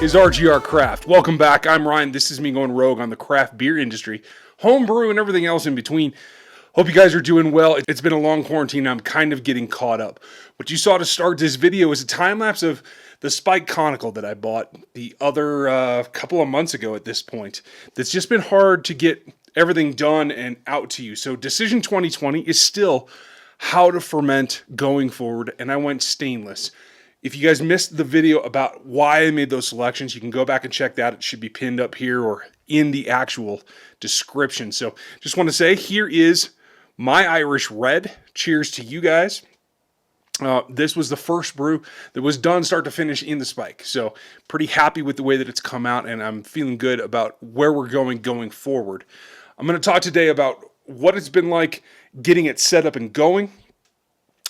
is RGR Craft. Welcome back. I'm Ryan. This is me going rogue on the craft beer industry, home brew, and everything else in between. Hope you guys are doing well. It's been a long quarantine. I'm kind of getting caught up. What you saw to start this video is a time lapse of the Spike Conical that I bought the other couple of months ago at this point. That's just been hard to get everything done and out to you. So Decision 2020 is still how to ferment going forward, and I went stainless. If you guys missed the video about why I made those selections, you can go back and check that. It should be pinned up here or in the actual description. So just want to say, here is my Irish Red. Cheers to you guys. This was the first brew that was done start to finish in the Spike. So pretty happy with the way that it's come out, and I'm feeling good about where we're going forward. I'm going to talk today about what it's been like getting it set up and going,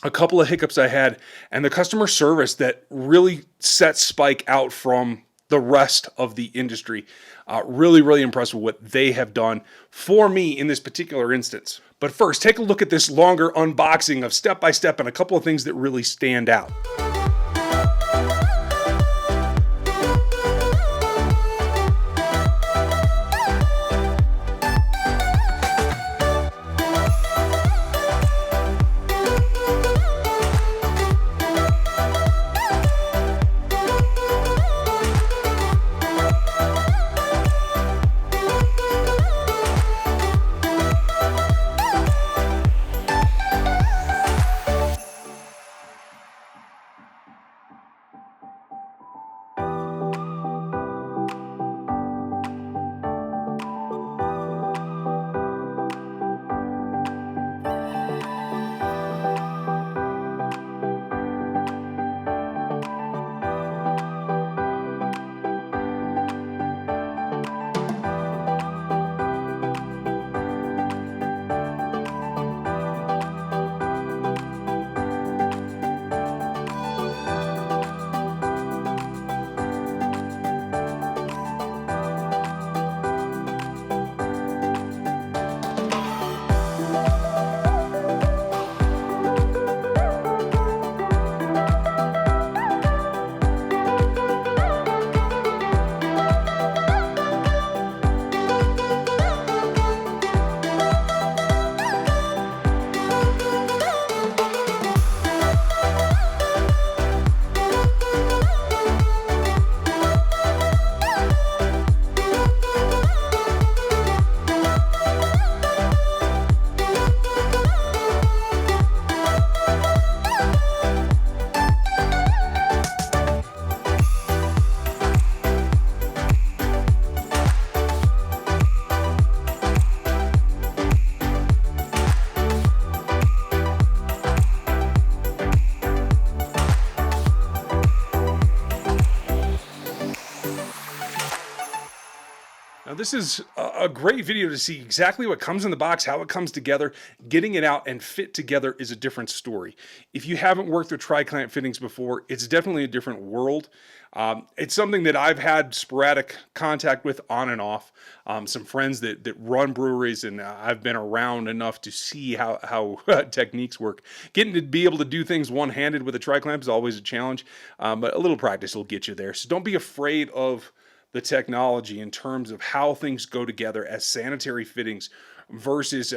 a couple of hiccups I had, and the customer service that really sets Spike out from the rest of the industry. Really impressed with what they have done for me in this particular instance. But first, take a look at this longer unboxing of step-by-step and a couple of things that really stand out. Now, this is a great video to see exactly what comes in the box, how it comes together. Getting it out and fit together is a different story. If you haven't worked with tri-clamp fittings before, it's definitely a different world. It's something that I've had sporadic contact with on and off. Some friends that run breweries, and I've been around enough to see how techniques work. Getting to be able to do things one-handed with a tri-clamp is always a challenge, but a little practice will get you there. So don't be afraid of the technology in terms of how things go together as sanitary fittings versus,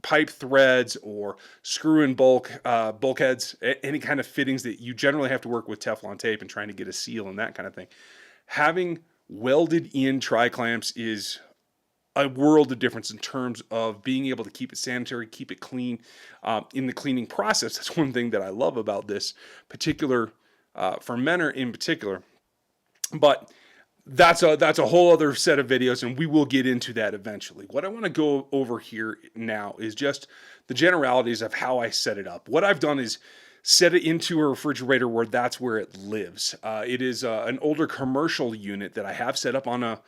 pipe threads or screw in bulkheads, any kind of fittings that you generally have to work with Teflon tape and trying to get a seal and that kind of thing. Having welded in tri-clamps is a world of difference in terms of being able to keep it sanitary, keep it clean. In the cleaning process, that's one thing that I love about this particular fermenter in particular. But that's a whole other set of videos, and we will get into that eventually. What I want to go over here now is just the generalities of how I set it up. What I've done is set it into a refrigerator where that's where it lives. It is an older commercial unit that I have set up on a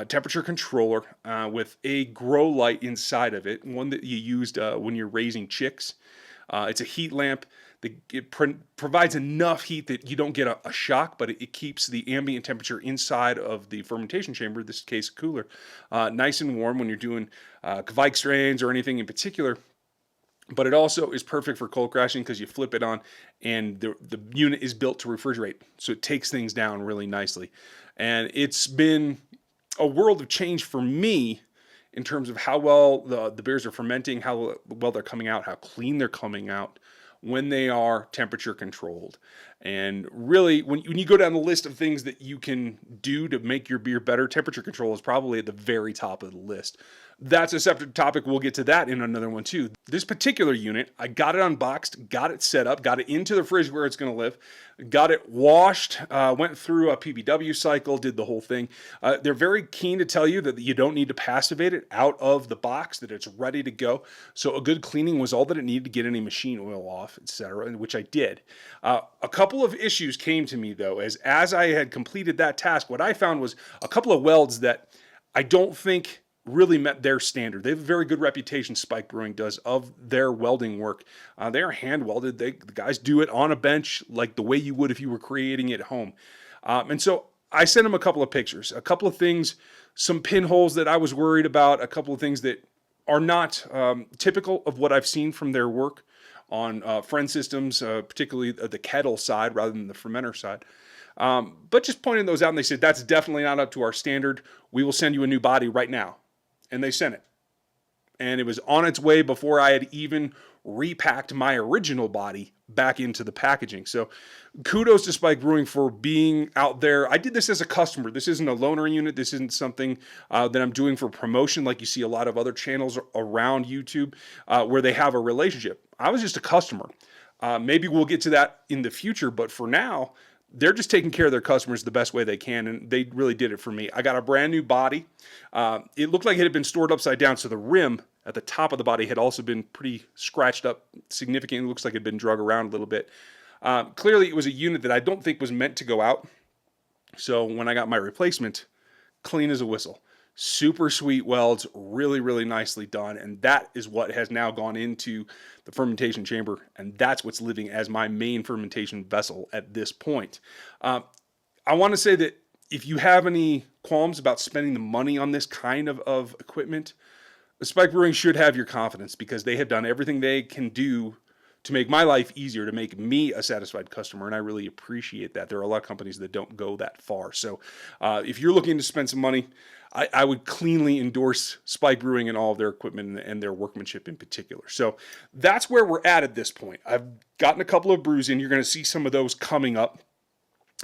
temperature controller with a grow light inside of it, one that you used when you're raising chicks. It's a heat lamp. It provides enough heat that you don't get a shock, but it keeps the ambient temperature inside of the fermentation chamber, in this case cooler, nice and warm when you're doing Kvike strains or anything in particular. but it also is perfect for cold crashing because you flip it on and the unit is built to refrigerate. So it takes things down really nicely. And it's been a world of change for me in terms of how well the beers are fermenting, how well they're coming out, how clean they're coming out when they are temperature controlled. And really, when you go down the list of things that you can do to make your beer better, temperature control is probably at the very top of the list. That's a separate topic. We'll get to that in another one too. This particular unit, I got it unboxed, got it set up, got it into the fridge where it's going to live, got it washed, went through a PBW cycle, did the whole thing. They're very keen to tell you that you don't need to passivate it out of the box, that it's ready to go. So a good cleaning was all that it needed to get any machine oil off, etc., which I did. A couple of issues came to me though, as I had completed that task. What I found was a couple of welds that I don't think really met their standard. They have a very good reputation, Spike Brewing does, of their welding work. They are hand welded. The guys do it on a bench like the way you would if you were creating it at home. And so I sent them a couple of pictures, a couple of things, some pinholes that I was worried about, a couple of things that are not typical of what I've seen from their work on friend systems, particularly the kettle side rather than the fermenter side. But just pointing those out, and they said, that's definitely not up to our standard. We will send you a new body right now. And they sent it. And it was on its way before I had even repacked my original body back into the packaging. So kudos to Spike Brewing for being out there. I did this as a customer. This isn't a loaner unit. This isn't something that I'm doing for promotion like you see a lot of other channels around YouTube where they have a relationship. I was just a customer. Maybe we'll get to that in the future, but for now, they're just taking care of their customers the best way they can, and they really did it for me. I got a brand new body. It looked like it had been stored upside down, so the rim at the top of the body had also been pretty scratched up significantly. It looks like it had been drug around a little bit. Clearly, it was a unit that I don't think was meant to go out. So when I got my replacement, clean as a whistle. Super sweet welds, really, really nicely done. And that is what has now gone into the fermentation chamber. And that's what's living as my main fermentation vessel at this point. I want to say that if you have any qualms about spending the money on this kind of equipment, Spike Brewing should have your confidence because they have done everything they can do to make my life easier, to make me a satisfied customer, and I really appreciate that. There are a lot of companies that don't go that far. So if you're looking to spend some money, I would cleanly endorse Spike Brewing and all of their equipment and their workmanship in particular. So that's where we're at this point. I've gotten a couple of brews in. You're going to see some of those coming up.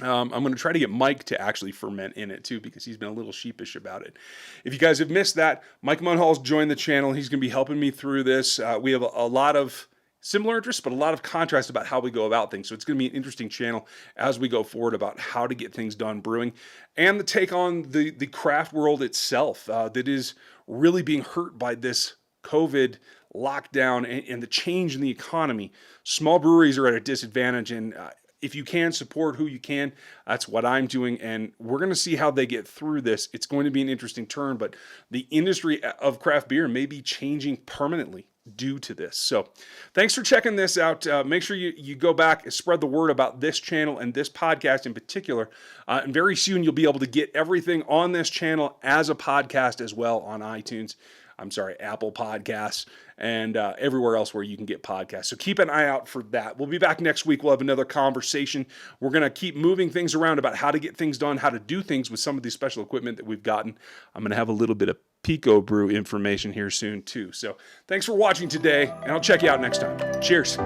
I'm going to try to get Mike to actually ferment in it too, because he's been a little sheepish about it. If you guys have missed that, Mike Munhall's joined the channel. He's going to be helping me through this. We have a lot of similar interests, but a lot of contrast about how we go about things. So it's going to be an interesting channel as we go forward about how to get things done brewing and the take on the craft world itself that is really being hurt by this COVID lockdown and the change in the economy. Small breweries are at a disadvantage, and if you can support who you can, that's what I'm doing. And we're going to see how they get through this. It's going to be an interesting turn, but the industry of craft beer may be changing permanently due to this. So thanks for checking this out. Make sure you go back and spread the word about this channel and this podcast in particular. And very soon you'll be able to get everything on this channel as a podcast as well on iTunes. Apple Podcasts, and everywhere else where you can get podcasts. So keep an eye out for that. We'll be back next week. We'll have another conversation. We're going to keep moving things around about how to get things done, how to do things with some of these special equipment that we've gotten. I'm going to have a little bit of Pico Brew information here soon too. So thanks for watching today, and I'll check you out next time. Cheers.